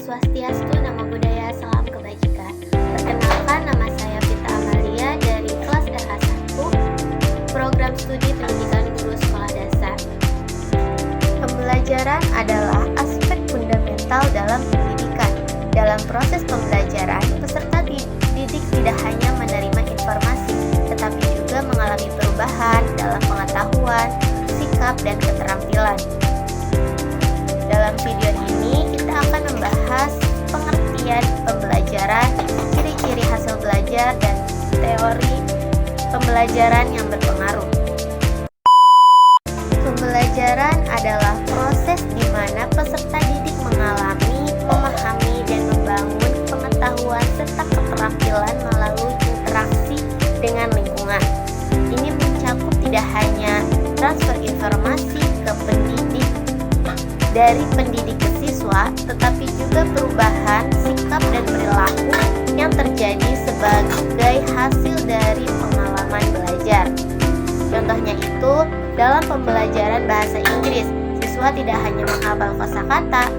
Swastiastu, Namo Buddhaya, Salam Kebajikan. Perkenalkan, nama saya Vita Amalia dari kelas RH1, Program Studi Pendidikan Guru Sekolah Dasar. Pembelajaran adalah aspek fundamental dalam pendidikan. Dalam proses pembelajaran, peserta didik tidak hanya menerima informasi, tetapi juga mengalami perubahan dalam pengetahuan, sikap, dan keterampilan. Dalam video ini, kita akan membahas pengertian pembelajaran, ciri-ciri hasil belajar, dan teori pembelajaran yang berpengaruh. Pembelajaran adalah proses di mana peserta didik mengalami, memahami, dan membangun pengetahuan serta keterampilan melalui interaksi dengan lingkungan. Ini mencakup tidak hanya transfer informasi ke pendidik dari pendidik ke siswa, tetapi juga perubahan sikap dan perilaku yang terjadi sebagai hasil dari pengalaman belajar. Contohnya itu, dalam pembelajaran bahasa Inggris, siswa tidak hanya menghafal kosakata,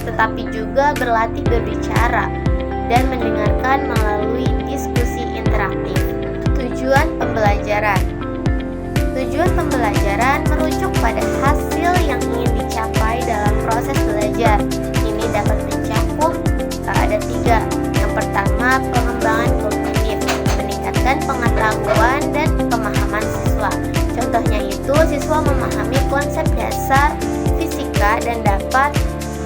tetapi juga berlatih berbicara dan mendengarkan melalui diskusi interaktif. Tujuan pembelajaran. Tujuan pembelajaran merujuk pada hasil yang ingin dicapai dalam proses belajar. Ini dapat mencakup ada 3. Yang pertama, pengembangan kognitif, meningkatkan pengetahuan dan pemahaman siswa. Contohnya itu, siswa memahami konsep dasar fisika dan dapat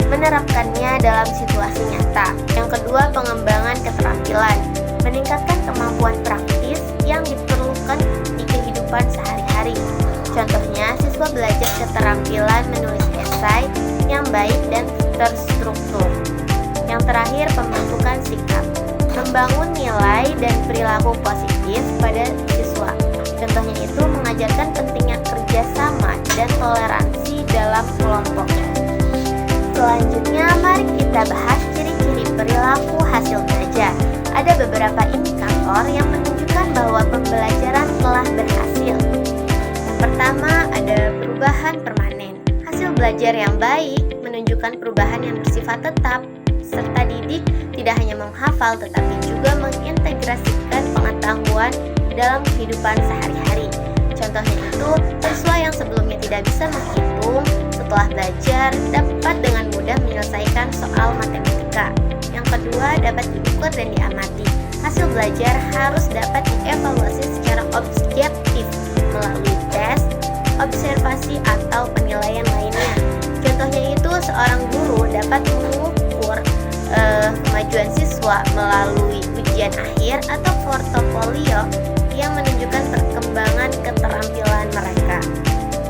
menerapkannya dalam situasi nyata. Yang kedua, pengembangan keterampilan, meningkatkan kemampuan praktis yang diperlukan di kehidupan sehari-hari. Contohnya, siswa belajar keterampilan menulis esai yang baik dan terstruktur. Yang terakhir, pembentukan sikap, membangun nilai dan perilaku positif pada siswa. Contohnya itu mengajarkan pentingnya kerjasama dan toleransi dalam kelompok. Selanjutnya, mari kita bahas ciri-ciri perilaku hasil belajar. Ada beberapa indikator yang menunjukkan bahwa pembelajaran telah berhasil. Yang pertama, ada perubahan permanen. Hasil belajar yang baik menunjukkan perubahan yang bersifat tetap. Peserta didik tidak hanya menghafal, tetapi juga mengintegrasikan pengetahuan dalam kehidupan sehari-hari. Contohnya itu, siswa yang sebelumnya tidak bisa menghitung, setelah belajar dapat dengan mudah menyelesaikan soal matematika. Yang kedua, dapat diukur dan diamati. Hasil belajar harus dapat dievaluasi secara objektif melalui tes, observasi, atau penilaian lainnya. Contohnya itu, seorang guru dapat mengukur kemajuan siswa melalui ujian akhir atau portofolio yang menunjukkan perkembangan keterampilan mereka.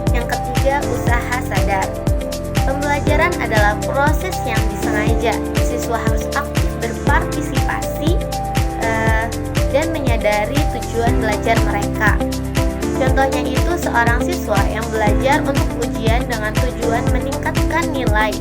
Yang ketiga, usaha sadar. Pembelajaran adalah proses yang disengaja. Siswa harus aktif berpartisipasi dan menyadari tujuan belajar mereka. Contohnya itu, seorang siswa yang belajar untuk ujian dengan tujuan meningkatkan nilai,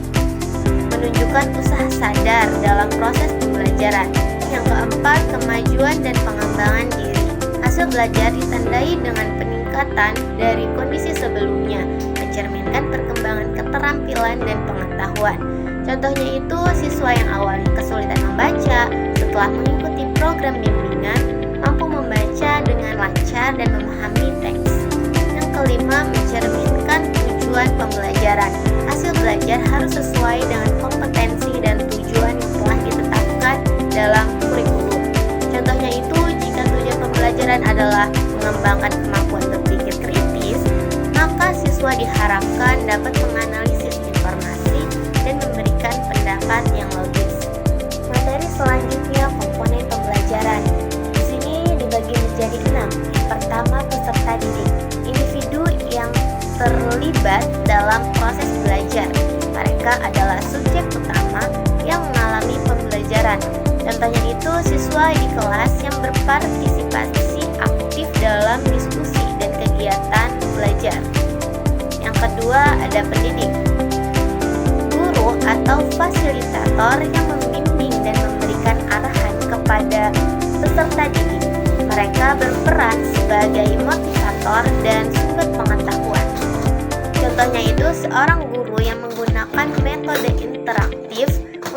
menunjukkan usaha sadar dalam proses pembelajaran. Yang keempat, kemajuan dan pengembangan diri. Hasil belajar ditandai dengan peningkatan dari kondisi sebelumnya, mencerminkan perkembangan keterampilan dan pengetahuan. Contohnya itu, siswa yang awalnya kesulitan membaca, setelah mengikuti program bimbingan, mampu membaca dengan lancar dan memahami teks. Yang kelima, mencerminkan tujuan pembelajaran. Hasil belajar harus sesuai dengan kompetensi dan tujuan yang telah ditetapkan dalam kurikulum. Contohnya itu, jika tujuan pembelajaran adalah mengembangkan kemampuan berpikir kritis, maka siswa diharapkan dapat menganalisis informasi dan memberikan pendapat yang logis. Materi selanjutnya, komponen pembelajaran. Di sini dibagi menjadi 6. Yang pertama, peserta didik, individu yang terlibat dalam proses belajar. Mereka adalah subjek utama yang mengalami pembelajaran. Contohnya itu, siswa di kelas yang berpartisipasi aktif dalam diskusi dan kegiatan belajar. Yang kedua, ada pendidik, guru atau fasilitator yang membimbing dan memberikan arahan kepada peserta didik. Mereka berperan sebagai motivator dan sumber pengetahuan. Contohnya itu, seorang guru yang menggunakan metode interaktif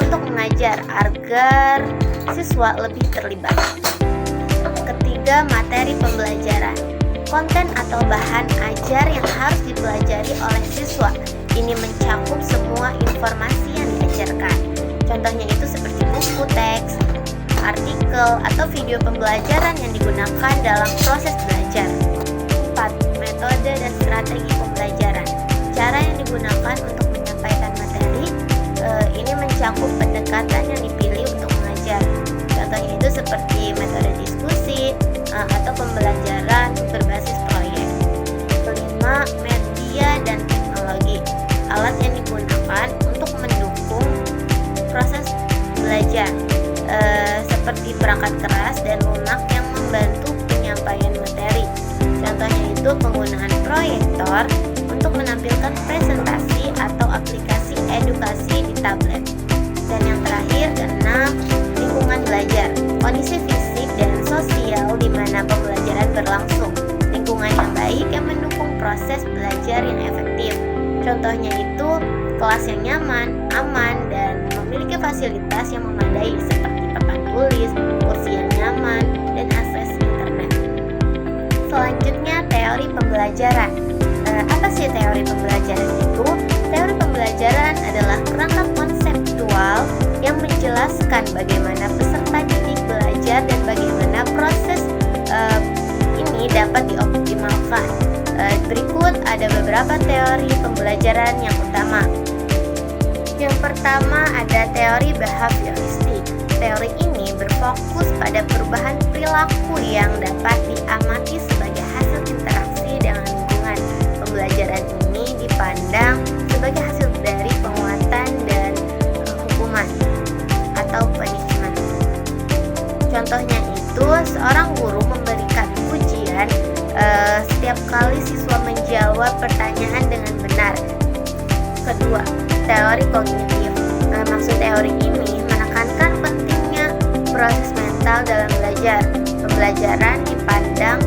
untuk mengajar agar siswa lebih terlibat. Ketiga, materi pembelajaran. Konten atau bahan ajar yang harus dipelajari oleh siswa. Ini mencakup semua informasi yang diajarkan. Contohnya itu seperti buku teks, artikel, atau video pembelajaran yang digunakan dalam proses belajar. 4. Metode dan strategi pembelajaran. Cara yang digunakan untuk menyampaikan materi ini mencakup pendekatan yang dipilih untuk mengajar. Contohnya itu seperti metode diskusi atau pembelajaran berbasis proyek. Kelima, media dan teknologi. Alat yang digunakan untuk mendukung proses belajar seperti perangkat keras dan lunak yang membantu penyampaian materi. Contohnya itu penggunaan proyektor untuk menampilkan presentasi atau aplikasi edukasi di tablet. Dan yang terakhir, keenam, lingkungan belajar. Kondisi fisik dan sosial di mana pembelajaran berlangsung. Lingkungan yang baik yang mendukung proses belajar yang efektif. Contohnya itu kelas yang nyaman, aman, dan memiliki fasilitas yang memadai seperti papan tulis, kursi yang nyaman, dan akses internet. Selanjutnya, teori pembelajaran. Apa sih teori pembelajaran itu? Teori pembelajaran adalah kerangka konseptual yang menjelaskan bagaimana peserta didik belajar dan bagaimana proses ini dapat dioptimalkan. Berikut ada beberapa teori pembelajaran yang utama. Yang pertama ada teori behavioristik. Teori ini berfokus pada perubahan perilaku yang dapat diamati sebagai hasil interaksi dengan lingkungan. Pembelajaran ini dipandang sebagai hasil dari penguatan dan hukuman atau punishment. Contohnya itu seorang guru memberikan ujian setiap kali siswa menjawab pertanyaan dengan benar. Kedua, teori kognitif. Maksud teori ini menekankan pentingnya proses mental dalam belajar. Pembelajaran dipandang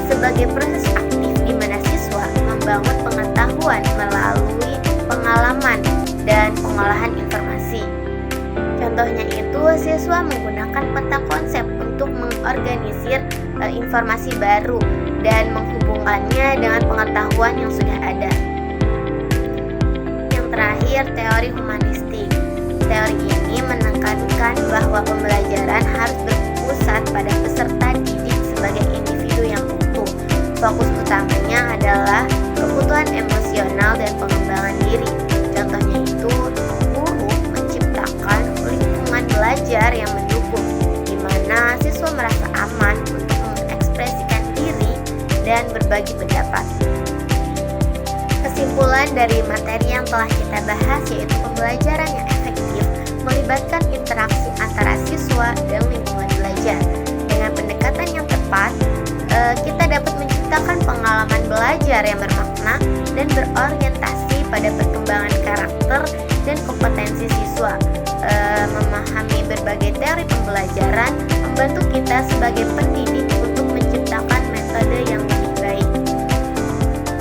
sebagai proses aktif di mana siswa membangun pengetahuan melalui pengalaman dan pengolahan informasi. Contohnya itu siswa menggunakan peta konsep untuk mengorganisir informasi baru dan menghubungkannya dengan pengetahuan yang sudah ada. Yang terakhir, teori humanistik. Teori ini menekankan bahwa pembelajaran harus berpusat pada peserta didik sebagai individu yang utuh. Fokus utamanya adalah kebutuhan emosional dan pengembangan diri. Contohnya itu, guru menciptakan lingkungan belajar yang mendukung, di mana siswa merasa aman untuk mengekspresikan diri dan berbagi pendapat. Kesimpulan dari materi yang telah kita bahas yaitu pembelajaran yang efektif melibatkan interaksi antara siswa dan lingkungan belajar. Dengan pendekatan yang tepat, kita dapat menciptakan pengalaman belajar yang bermakna dan berorientasi pada perkembangan karakter dan kompetensi siswa. Memahami berbagai teori pembelajaran membantu kita sebagai pendidik untuk menciptakan metode yang lebih baik.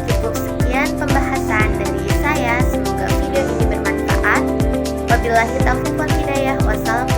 Cukup sekian pembahasan dari saya. Semoga video ini bermanfaat. Wabillahi taufiq wal hidayah. Wassalamualaikum